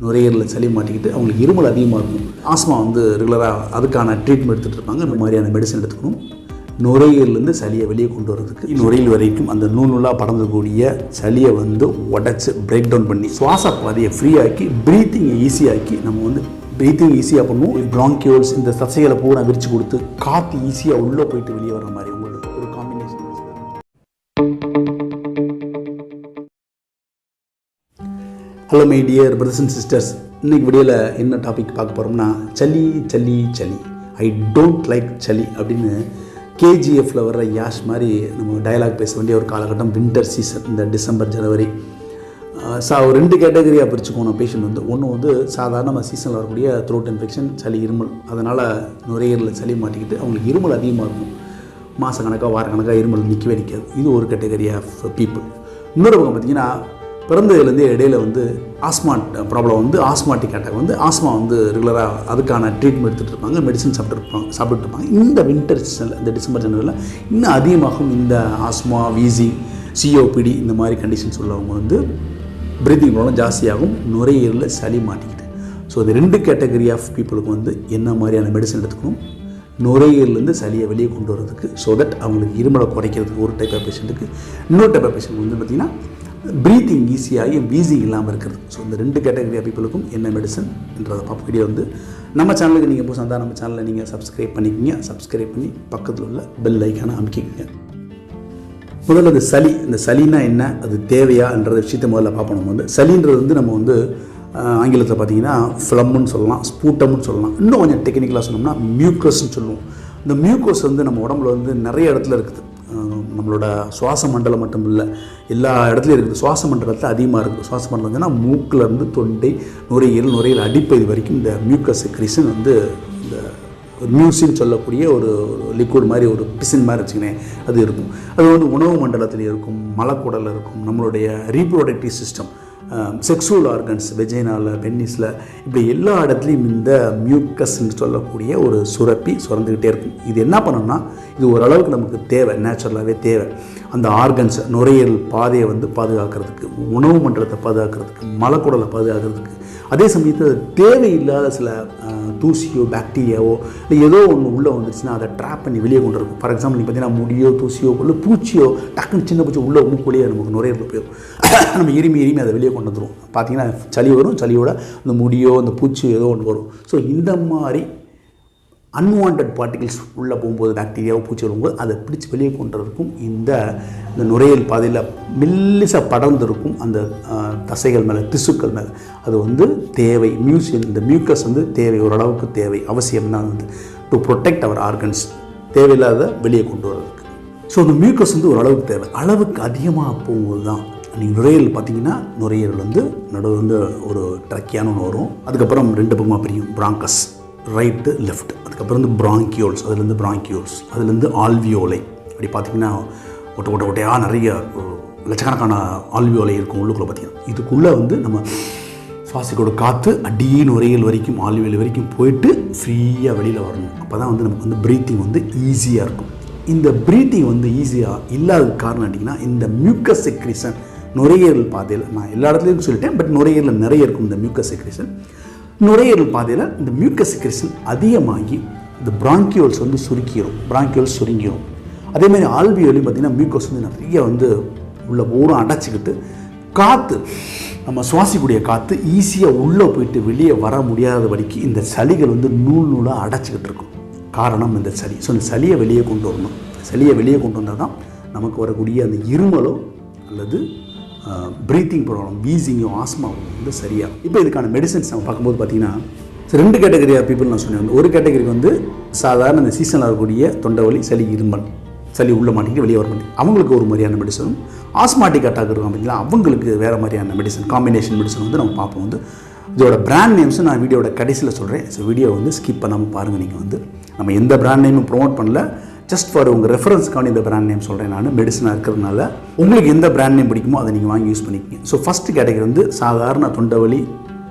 நுரையீரலில் சளி மாட்டிக்கிட்டு அவங்களுக்கு இருமல் அதிகமாக இருக்கும். ஆஸ்மா வந்து ரெகுலராக அதுக்கான ட்ரீட்மெண்ட் எடுத்துகிட்டு இருப்பாங்க. இந்த மாதிரியான மெடிசன் எடுத்துக்கணும். நுரையீரலேருந்து சளியை வெளியே கொண்டு வரதுக்கு நுரையீரல் வரைக்கும் அந்த நூலாக பறந்தக்கூடிய சளியை வந்து உடச்சி பிரேக் டவுன் பண்ணி சுவாச பாதையை ஃப்ரீயாக்கி ப்ரீத்திங்கை ஈஸியாக்கி நம்ம வந்து ப்ரீத்திங் ஈஸியாக பண்ணுவோம். ப்ராங்கியோல்ஸ் இந்த தசைகளை பூரா விரிச்சு கொடுத்து காற்று ஈஸியாக உள்ளே போயிட்டு வெளியே வர மாதிரி உங்களுக்கு ஒரு combination. Hello my dear brothers and sisters, இன்றைக்கி வீடியோவில் என்ன டாபிக் பார்க்க போகிறோம்னா சளி சளி சளி ஐ டோன்ட் லைக் சளி அப்படின்னு கேஜிஎஃப்பில் வர்ற யாஷ் மாதிரி நம்ம டயலாக் பேச வேண்டிய ஒரு காலகட்டம். வின்டர் சீசன், இந்த டிசம்பர் ஜனவரி. ஒரு 2 கேட்டகரியாக பிரிச்சுக்கோணும் பேஷண்ட் வந்து. ஒன்று வந்து சாதாரண சீசனில் வரக்கூடிய த்ரோட் இன்ஃபெக்ஷன், சளி இருமல், அதனால் நுரையீரலில் சளி மாட்டிக்கிட்டு அவங்களுக்கு இருமல் அதிகமாக இருக்கும். மாதக்கணக்காக வாரக்கணக்காக இருமல் நிற்கவே நிற்காது. இது ஒரு கேட்டகரி ஆஃப் பீப்புள். இன்னொரு பக்கம் பார்த்திங்கன்னா பிறந்ததுலேருந்தே இடையில வந்து ஆஸ்மா ப்ராப்ளம் வந்து ஆஸ்மாட்டிக் அட்டாக் வந்து ஆஸ்மா வந்து ரெகுலராக அதுக்கான ட்ரீட்மெண்ட் எடுத்துகிட்டு இருப்பாங்க, மெடிசன் சாப்பிட்டுட்டு இருப்பாங்க. இந்த வின்டர் சீசனில், இந்த டிசம்பர் ஜனவரியில் இன்னும் அதிகமாகும் இந்த ஆஸ்மா, வீசிங், சிஓபிடி இந்த மாதிரி கண்டிஷன்ஸ் உள்ளவங்க வந்து ப்ரீத்திங் ப்ராப்ளம் ஜாஸ்தியாகும், நுரையீரலில் சளி மாட்டிக்கிட்டு. ஸோ இந்த 2 கேட்டகரி ஆஃப் பீப்புளுக்கு வந்து என்ன மாதிரியான மெடிசன் எடுத்துக்கணும், நுரையீரலேருந்து சளியை வெளியே கொண்டு வரதுக்கு, ஸோ தட் அவங்களுக்கு இருமலை குறைக்கிறதுக்கு ஒரு டைப் ஆஃப் பேஷண்ட்டுக்கு. இன்னொரு டைப் ஆஃப் பேஷண்ட் வந்து பார்த்திங்கன்னா ப்ரீத்திங் ஈஸியாகி வீசிங் இல்லாமல் இருக்கிறது. ஸோ இந்த 2 கேட்டகரி பீப்புளுக்கும் என்ன மெடிசன் என்றதை பார்ப்போம். வீடியோ வந்து நம்ம சேனலுக்கு நீங்கள் புதுசாக இருந்தால் நம்ம சேனலை நீங்கள் சப்ஸ்கிரைப் பண்ணிக்கிங்க. சப்ஸ்கிரைப் பண்ணி பக்கத்தில் உள்ள பெல் ஐக்கானை அமைக்கிங்க. முதல்ல இந்த சளி, இந்த சளின்னா என்ன, அது தேவையான்ற விஷயத்தை முதல்ல பார்ப்போம். நம்ம வந்து சளின்றது வந்து நம்ம வந்து ஆங்கிலத்தில் பார்த்தீங்கன்னா ஃப்ளம்னு சொல்லலாம், ஸ்பூட்டம்னு சொல்லலாம். இன்னும் கொஞ்சம் டெக்னிக்கலாக சொன்னோம்னா மியூக்கஸ்ன்னு சொல்லுவோம். இந்த மியூக்கஸ் வந்து நம்ம உடம்புல வந்து நிறைய இடத்துல இருக்குது. நம்மளோட சுவாச மண்டலம் மட்டும் இல்லை, எல்லா இடத்துலையும் இருக்குது. சுவாச மண்டலத்தில் அதிகமாக இருக்குது. சுவாச மண்டலம்னா மூக்கிலேருந்து தொண்டை, நுரையீரல் அடிப்பகுதி வரைக்கும் இந்த மியூக்கஸ் செக்ரீஷன் வந்து இந்த மியூசின்னு சொல்லக்கூடிய ஒரு லிக்விட் மாதிரி, ஒரு பிசின் மாதிரி வச்சுக்கினேன், அது இருக்கும். அது வந்து உணவு மண்டலத்தில் இருக்கும், மலக்குடலில் இருக்கும், நம்மளுடைய ரீப்ரொடக்டிவ் சிஸ்டம், செக்ஸுவல் ஆர்கன்ஸ், வெஜைனாவில், பென்னிஸில், இப்படி எல்லா இடத்துலையும் இந்த மியூக்கஸ்ன்னு சொல்லக்கூடிய ஒரு சுரப்பி சுரந்துக்கிட்டே இருக்கும். இது என்ன பண்ணணும்னா, இது ஓரளவுக்கு நமக்கு தேவை, நேச்சுரலாகவே தேவை. அந்த ஆர்கன்ஸை, நுரையீரல் பாதையை வந்து பாதுகாக்கிறதுக்கு, உணவு மண்டலத்தை பாதுகாக்கிறதுக்கு, மலக்குடலை பாதுகாக்கிறதுக்கு. அதே சமயத்தில் தேவையில்லாத சில தூசியோ பாக்டீரியாவோ இல்லை ஏதோ ஒன்று உள்ளே வந்துருச்சுன்னா அதை ட்ராப் பண்ணி வெளியே கொண்டு இருக்கும். ஃபார் எக்ஸாம்பிள் நீங்கள் பார்த்தீங்கன்னா முடியோ தூசியோ இல்லை பூச்சியோ டக்குன்னு சின்ன பூச்சி உள்ளே மூக்குள்ளேயே நமக்கு நுரையீரல் போயிடும். நம்ம இருமி அதை வெளியே கொண்டு வந்துடும். பார்த்தீங்கன்னா சளி வரும், சளியோட இந்த முடியோ இந்த பூச்சியோ ஏதோ ஒன்று வரும். ஸோ இந்த மாதிரி அன்வான்ட் பார்ட்டிகிள்ஸ் உள்ளே போகும்போது, பாக்டீரியாவோ பூச்சி வரும்போது அதை பிடிச்சி வெளியே கொண்டுறதுக்கும் இந்த நுரையீரல் பாதையில் மெல்லிசாக படர்ந்துருக்கும் அந்த தசைகள் மேலே, திசுக்கள் மேலே அது வந்து தேவை. இந்த மியூக்கஸ் வந்து தேவை, ஓரளவுக்கு தேவை, அவசியம் தான் வந்து டு ப்ரொடெக்ட் அவர் ஆர்கன்ஸ், தேவையில்லாத வெளியே கொண்டு வரதுக்கு. ஸோ இந்த மியூக்கஸ் வந்து ஓரளவுக்கு தேவை. அளவுக்கு அதிகமாக போகும்போது தான் நீங்கள் நுரையீரல் பார்த்தீங்கன்னா, நுரையீரல் வந்து நடுவில் வந்து ஒரு ட்ரக்கியான ஒன்று வரும். அதுக்கப்புறம் 2 பக்கமாக பிரியும், பிராங்கஸ், ரைட்டு லெஃப்ட். அதுக்கப்புறம் வந்து பிராங்கியோல்ஸ், அதுலேருந்து ஆல்வியோலை. அப்படி பார்த்திங்கன்னா ஒட்டையாக நிறைய லட்சக்கணக்கான ஆல்வியோலை இருக்கும் உள்ளுக்குள்ளே பார்த்திங்கன்னா. இதுக்குள்ளே வந்து நம்ம சுவாசிக்கோட காற்று அடியே நுரையீரல் வரைக்கும், ஆல்வியோலை வரைக்கும் போயிட்டு ஃப்ரீயாக வெளியில் வரணும். அப்போ தான் வந்து நமக்கு வந்து ப்ரீத்திங் வந்து ஈஸியாக இருக்கும். இந்த ப்ரீத்திங் வந்து ஈஸியாக இல்லாத காரணம் அப்படின்னா இந்த மியூக்கஸ் செக்ரீஷன் நுரையீரல் பாதையில், நான் எல்லா இடத்துலையும் சொல்லிட்டேன், பட் நுரையீரலில் நிறைய இருக்கும் இந்த மியூக்கஸ் செக்ரீஷன். நுரையீரல் பாதையில் இந்த மியூக்கஸ் செக்ரீஷன் அதிகமாகி இந்த பிராங்கியோல்ஸ் வந்து சுருங்கிடும். அதே மாதிரி ஆல்வியோலையும் பார்த்திங்கன்னா மியூக்கஸ் வந்து நிறைய வந்து உள்ள பூரா அடைச்சிக்கிட்டு காற்று, நம்ம சுவாசிக்கூடிய காற்று ஈஸியாக உள்ளே போயிட்டு வெளியே வர முடியாதபடிக்கு இந்த சளிகள் வந்து நூலாக அடைச்சிக்கிட்டு இருக்கும். காரணம் இந்த சளி. ஸோ இந்த சளியை வெளியே கொண்டு வரணும். சளியை வெளியே கொண்டு வந்தால் தான் நமக்கு வரக்கூடிய அந்த இருமலோ அல்லது ப்ரீத்திங் ப்ராப்ளம், வீசிங்கோ, ஆஸ்மாவோ வந்து சரியாக. இப்போ இதுக்கான மெடிசன்ஸ் நம்ம பார்க்கும்போது பார்த்திங்கன்னா 2 கேட்டகரி ஆஃப் பீப்புள் நான் சொன்னேன். ஒரு கேட்டகரிக்கு வந்து சாதாரண இந்த சீசனில் வரக்கூடிய தொண்டை வலி, சளி, இருமல், சளி உள்ள மாட்டிக்கிட்டு வெளியே வர மாட்டேங்குது, அவங்களுக்கு ஒரு மாதிரியான மெடிசனும், ஆஸ்மாட்டிக் அட்டாக் இருக்கும் அப்படிங்களா, அவங்களுக்கு வேறு மாதிரியான மெடிசன், காம்பினேஷன் மெடிசன் வந்து நம்ம பார்ப்போம். வந்து இதோட பிராண்ட் நேம்ஸும் நான் வீடியோட கடைசியில் சொல்கிறேன். ஸோ வீடியோ வந்து ஸ்கிப் பண்ணாமல் பாருங்கள். நீங்கள் வந்து நம்ம எந்த பிராண்ட் நேமும் ப்ரொமோட் பண்ணல, ஜஸ்ட் ஃபார் உங்கள் ரெஃபரன்ஸ்க்கான இந்த பிராண்ட் நேம் சொல்கிறேன். நான் மெடிசனாக இருக்கிறதுனால உங்களுக்கு எந்த பிராண்ட் நேம் பிடிக்குமோ அதை நீங்கள் வாங்கி யூஸ் பண்ணிக்கிங்க. ஸோ ஃபஸ்ட்டு கேட்டகரி வந்து சாதாரண தொண்டை வலி,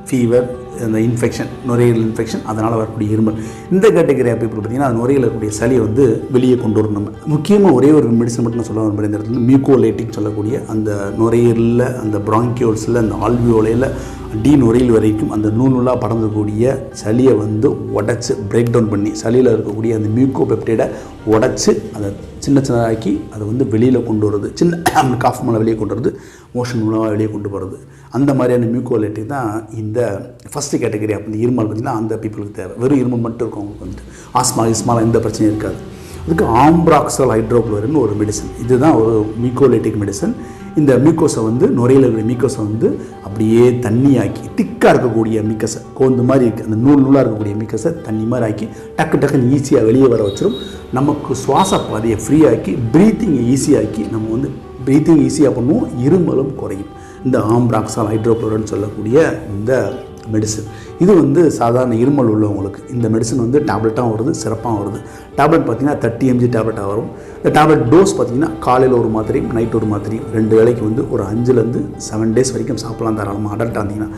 ஃபீவர், இந்த இன்ஃபெக்ஷன், நுரையீரல் இன்ஃபெக்ஷன், அதனால் வரக்கூடிய இருமல். இந்த கேட்டகரி ஆஃப் பீப்புள் பார்த்திங்கன்னா அது நுரையீரல் இருக்கக்கூடிய சளியை வந்து வெளியே கொண்டு வரணும். நம்ம முக்கியமாக ஒரே ஒரு மெடிசன் மட்டும் நான் சொல்ல வரேன். இந்த இடத்துல மியூகோலைட்டின்னு சொல்லக்கூடிய அந்த நுரையீரலில், அந்த பிராங்கியோல்ஸில், அந்த ஆல்வியோலையில் டி நுரையில் வரைக்கும் அந்த நூலாக படர்ந்தக்கூடிய சளியை வந்து உடச்சி பிரேக் டவுன் பண்ணி சளியில் இருக்கக்கூடிய அந்த மியூகோபெப்டைடை உடச்சி அதை சின்ன சின்னதாக்கி அதை வந்து வெளியில் கொண்டு வருது. சின்ன காஃப் மேலே வெளியே கொண்டு வருது, மோஷன் மூலமாக வெளியே கொண்டு போகிறது. அந்த மாதிரியான மியூகோலைட்டிக் தான் இந்த ஃபஸ்ட்டு கேட்டகரி. அப்போ இந்த இருமல் பார்த்திங்கன்னா அந்த பீப்புளுக்கு தேவை. வெறும் இருமல் மட்டும் இருக்கும் அவங்களுக்கு வந்துட்டு. ஆஸ்மாலாம் எந்த பிரச்சனையும் இருக்காது. அதுக்கு ஆம்ப்ராக்சல் ஹைட்ரோக்ளோரின் ஒரு மெடிசன். இதுதான் ஒரு மியூகோலைட்டிக் மெடிசன். இந்த மியூக்கோஸை வந்து நுரையில் இருக்கிற மியூக்கோஸை வந்து அப்படியே தண்ணியாக்கி திக்காக இருக்கக்கூடிய மியூக்கஸை கோந்து மாதிரி இருக்குது அந்த நூலாக இருக்கக்கூடிய மியூக்கஸை தண்ணி மாதிரி ஆக்கி டக்குன்னு ஈஸியாக வெளியே வர வச்சிடும். நமக்கு சுவாச பாதையை ஃப்ரீயாக்கி ப்ரீத்திங்கை ஈஸியாக்கி நம்ம வந்து ப்ரீத்திங் ஈஸியாக பண்ணுவோம், இருமலும் குறையும். இந்த ஆம்ப்ராக்சால் ஹைட்ரோக்ளோரின் சொல்லக்கூடிய இந்த மெடிசன் இது வந்து சாதாரண இருமல் உள்ளவங்களுக்கு இந்த மெடிசன் வந்து டேப்லெட்டாகவும் வருது, சிறப்பாகவும் வருது. டேப்லெட் பார்த்திங்கன்னா 30 mg டேப்லெட்டாக வரும். இந்த டேப்லெட் டோஸ் பார்த்திங்கன்னா காலையில் ஒரு மாத்திரையும் நைட் ஒரு மாத்திரையும் 2 வேளைக்கு வந்து ஒரு 5 to 7 days வரைக்கும் சாப்பிடலாம் தாராளமாக. அடல்ட்டாக இருந்தீங்கன்னா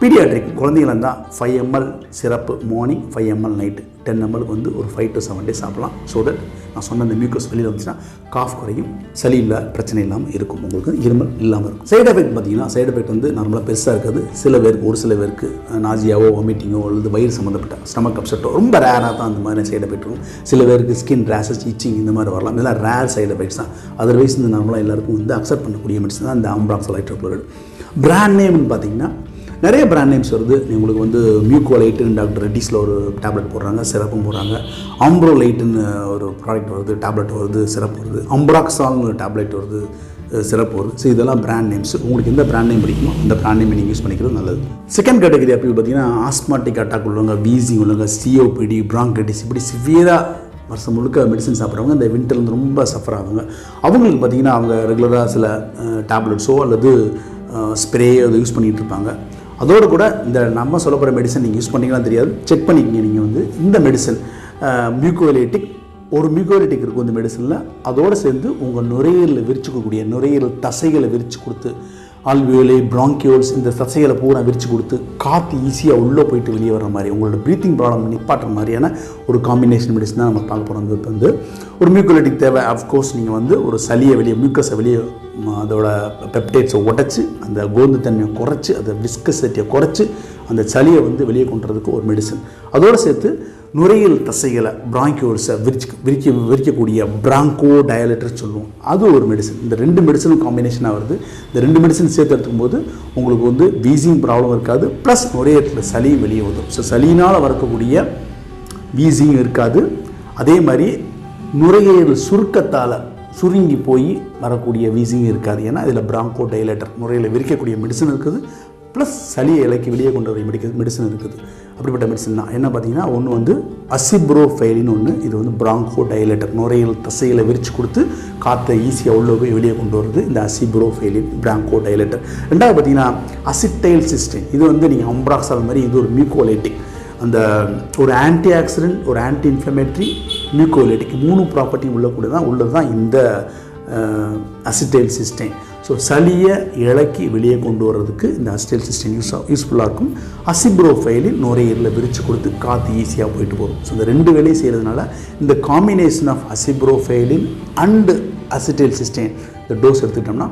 பீடியாட்ரிக் குழந்தைங்களா இருந்தால் 5 ml சிறப்பு மார்னிங், 5 ml நைட்டு, 10 ml வந்து ஒரு 5 to 7 days சாப்பிடலாம். ஸோ தட் நான் சொன்ன அந்த மியூக்கஸ் வெளியில் வந்துச்சுன்னா காஃப் குறையும், சளி இல்லை, பிரச்சனை இல்லாமல் இருக்கும், உங்களுக்கு இருமல் இல்லாமல் இருக்கும். சைடு எஃபெக்ட் பார்த்திங்கன்னா சைடு எஃபெக்ட் வந்து நார்மலாக பெருசாக இருக்காது. சில பேருக்கு ஒரு சில பேருக்கு நாசியாவோ வாமிட்டிங்கோ அல்லது வயிறு சம்மந்தப்பட்ட ஸ்டமக் அப்செட்டோ ரொம்ப ரேராக தான் அந்த மாதிரி சைடு எஃபெக்ட் இருக்கும். சில பேருக்கு ஸ்கின் ரேஷஸ், இச்சிங் இந்த மாதிரி வரலாம். இதெல்லாம் ரேர் சைடு எஃபெக்ட்ஸ் தான். அதர்வைஸ் இந்த நார்மலாக எல்லாருக்கும் வந்து அக்செப்ட் பண்ணக்கூடிய மெடிசன் தான் இந்த ஆம்ப்ராக்சல் ஹைட்ரோக்ளோரைடு. பிராண்ட் நேம்னு பார்த்திங்கன்னா நிறைய பிராண்ட் நேம்ஸ் வருது. உங்களுக்கு வந்து மியூகோலைட்டுன்னு டாக்டர் ரெட்டிஸில் ஒரு டேப்லெட் போடுறாங்க, சிறப்பும் போடுறாங்க. ஆம்ப்ரோலைட்டுன்னு ஒரு ப்ராடக்ட் வருது, டேப்லெட் வருது, சிறப்பு வருது. அம்ப்ராக்சால்னு டேப்லெட் வருது, சிறப்பு வருது. ஸோ இதெல்லாம் பிராண்ட் நேம்ஸ். உங்களுக்கு எந்த பிராண்ட் நேம் பிடிக்குமோ அந்த பிராண்ட் நேம் நீங்கள் யூஸ் பண்ணிக்கிறது நல்லது. செகண்ட் கேட்டகரி அப்படி பார்த்தீங்கன்னா ஆஸ்மாட்டிக் அட்டாக் உள்ளவங்க, வீசிங் உள்ளவங்க, சிஓபிடி, ப்ராங்கைட்டிஸ் இப்படி சிவியராக வருஷம் முழுக்க மெடிசன் சாப்பிட்றவங்க இந்த வின்டர்லேருந்து ரொம்ப சஃபர் ஆகுங்க. அவங்களுக்கு பார்த்திங்கன்னா அவங்க ரெகுலராக சில டேப்லெட்ஸோ அல்லது ஸ்ப்ரேயோ அதை யூஸ் பண்ணிகிட்டு இருப்பாங்க. அதோடு கூட இந்த நம்ம சொல்ல போகிற மெடிசன் நீங்கள் யூஸ் பண்ணிங்கன்னா தெரியாது, செக் பண்ணிக்கிங்க. நீங்கள் வந்து இந்த மெடிசன் மியூகோலைட்டிக், ஒரு மியூகோலைட்டிக் இருக்கும் இந்த மெடிசனில். அதோடு சேர்ந்து உங்கள் நுரையீரலில் விரிச்சுக்கக்கூடிய நுரையீரல் தசைகளை விரித்து கொடுத்து ஆல்வியோலை, பிராங்கியோல்ஸ் இந்த தசைகளை பூரா விரித்து கொடுத்து காற்று ஈஸியாக உள்ளே போயிட்டு வெளியே வர மாதிரி உங்களோட ப்ரீத்திங் ப்ராப்ளம் நிப்பாட்டுற மாதிரியான ஒரு காம்பினேஷன் மெடிசன் தான் நம்ம பார்க்க போகிறோம். இப்போ வந்து ஒரு மியூகோலைட்டிக் தேவை. அஃப்கோர்ஸ் நீங்கள் வந்து ஒரு சளியை வெளியே, மியூக்கஸை வெளியே, அதோட பெப்டைட்ஸை உடச்சி அந்த கோந்து தன்மையை குறைச்சி அதை விஸ்கசிட்டியை குறைச்சி அந்த சளியை வந்து வெளியே கொண்டுறதுக்கு ஒரு மெடிசன். அதோடு சேர்த்து நுரையீரல் தசைகளை பிராங்கியோல்ஸை விரிக்கக்கூடிய பிராங்கோ டயலேட்டர் சொல்லுவோம், அது ஒரு மெடிசன். இந்த 2 மெடிசனும் காம்பினேஷனாக வருது. இந்த 2 மெடிசன் சேர்த்து எடுத்துக்கும் போது உங்களுக்கு வந்து வீசிங் ப்ராப்ளம் இருக்காது, ப்ளஸ் நுரையீரலில் சளியும் வெளியே வரும். ஸோ சளினால் வரக்கூடிய வீசிங் இருக்காது. அதே மாதிரி நுரையீரல் சுருக்கத்தால் சுருங்கி போய் வரக்கூடிய வீசிங் இருக்காது. ஏன்னா இதில் பிராங்கோ டைலேட்டர் நுரையில் விரிக்கக்கூடிய மெடிசன் இருக்குது, ப்ளஸ் சளியை இலக்கி வெளியே கொண்டு வர மெடிசன் இருக்குது. அப்படிப்பட்ட மெடிசன் தான் என்ன பார்த்தீங்கன்னா, ஒன்று வந்து அசிப்ரோஃபைலின்னு ஒன்று. இது வந்து பிராங்கோ டைலேட்டர் நுரையீரல் தசைகளை விரித்து கொடுத்து காற்றை ஈஸியாக உள்ளே போய் வெளியே கொண்டு வருது இந்த அசிப்ரோஃபைலின் பிராங்கோ டைலேட்டர். ரெண்டாவது பார்த்தீங்கன்னா அசிட்டைல் சிஸ்டைன். இது வந்து நீங்கள் அம்ப்ராக்சால் மாதிரி இது ஒரு மியூகோலைட்டிக். அந்த ஒரு ஆன்டி ஆக்சிடென்ட், ஒரு ஆன்டி இன்ஃப்ளமேட்ரி, மியூகோலைட்டிக் 3 ப்ராப்பர்ட்டி உள்ளது தான் இந்த அசிட்டைல் சிஸ்டைன். ஸோ சளியை இலக்கி வெளியே கொண்டு வர்றதுக்கு இந்த அசிட்டைல் சிஸ்டைன் யூஸ்ஃபுல்லாக இருக்கும். அசிப்ரோஃபைலின் நுரையீரலில் விரித்து கொடுத்து காற்று ஈஸியாக போயிட்டு போகும். ஸோ இந்த 2 வேலையும் செய்கிறதுனால இந்த combination of acebrophylline and acetyl cysteine இந்த டோஸ் எடுத்துக்கிட்டோம்னா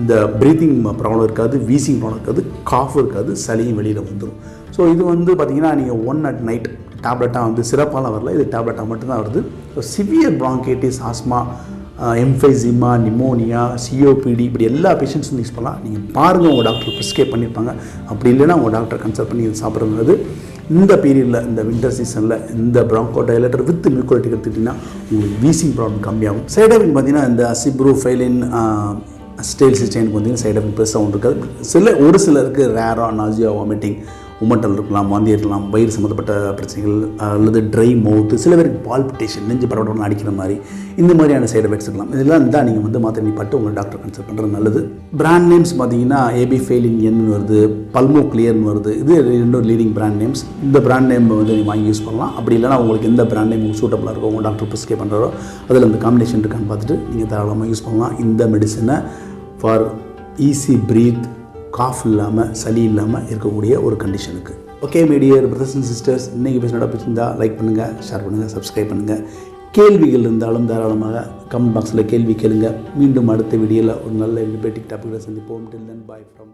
இந்த ப்ரீத்திங் ப்ராப்ளம் இருக்காது, வீசிங் ப்ராப்ளம் இருக்காது, காஃப் இருக்காது, சளியும் வெளியில் வந்துடும். ஸோ இது வந்து பார்த்திங்கன்னா நீங்கள் 1 at night டேப்லெட்டாக வந்து சிறப்பாலாம் வரல, இது டேப்லெட்டாக மட்டும்தான் வருது. So severe bronchitis, asthma, எம்ஃபைசிமா, pneumonia, COPD இப்படி எல்லா பேஷண்ட்ஸும் யூஸ் பண்ணலாம். நீங்கள் பாருங்கள், உங்கள் டாக்டர் ப்ரிஸ்கிரைப் பண்ணியிருப்பாங்க. அப்படி இல்லைன்னா உங்கள் டாக்டர் கன்சல்ட் பண்ணி இது சாப்பிட்றது. இந்த பீரியடில், இந்த வின்டர் சீசனில் இந்த பிராங்கோ டைலேட்டர் வித் மியூகோலைட்டிக் எடுத்துக்கிட்டிங்கன்னா உங்களுக்கு வீசிங் ப்ராப்ளம் கம்மியாகும். சைடு எஃபெக்ட் பார்த்திங்கன்னா இந்த அசிப்ரோஃபைலின் அசிட்டைல் சிஸ்டைனுக்கு வந்து சைடு எஃபெக்ட் பெருசாக ஒன்று இருக்காது. ஒரு சிலருக்கு ரேராக நாசியா, வாமிட்டிங், உமட்டல் இருக்கலாம், வாந்தி இருக்கலாம், வயிறு சம்மந்தப்பட்ட பிரச்சனைகள் அல்லது ட்ரை மவுத்து, சில பேருக்கு பால்பிட்டேஷன், நெஞ்சு பரவடம் அடிக்கிற மாதிரி இந்த மாதிரியான சைடு எஃபெக்ட்ஸ் இருக்கலாம். இதெல்லாம் இருந்தால் நீங்கள் வந்து மாத்திரை நிப்பாட்டு உங்கள் டாக்டர் கன்சல்ட் பண்ணுறது நல்லது. பிராண்ட் நேம்ஸ் பார்த்தீங்கன்னா ஏபிஃபைலின் என்னு வருது, பல்மோ கிளியர்னு வருது. இது 2 லீடிங் பிராண்ட் நேம்ஸ். இந்த பிராண்ட் நேம் வந்து நீங்கள் வாங்கி யூஸ் பண்ணலாம். அப்படி இல்லைனா உங்களுக்கு எந்த பிராண்ட் நேம் உங்களுக்கு சூட்டபுளாக இருக்கோ, உங்கள் டாக்டர் ப்ரிஸ்கிரைப் பண்ணுறோ அதில் இந்த காம்பினேஷன் இருக்கான்னு பார்த்துட்டு நீங்கள் தாராளமாக யூஸ் பண்ணலாம் இந்த மெடிசனை ஃபார் ஈஸி ப்ரீத், காஃப் இல்லாமல், சளி இல்லாமல் இருக்கக்கூடிய ஒரு கண்டிஷனுக்கு. Okay my dear brothers and sisters, இன்றைக்கி பேசினோட பிடிச்சிருந்தா லைக் பண்ணுங்கள், ஷேர் பண்ணுங்கள், சப்ஸ்கிரைப் பண்ணுங்கள். கேள்விகள் இருந்தாலும் தாராளமாக கமெண்ட் பாக்ஸில் கேள்வி கேளுங்க. மீண்டும் அடுத்த வீடியோவில் ஒரு நல்ல இன்ஃபர்மேட்டிவ் டாப்பிக்கில் சந்திப்போம். டில் தென், பை ஃப்ரம்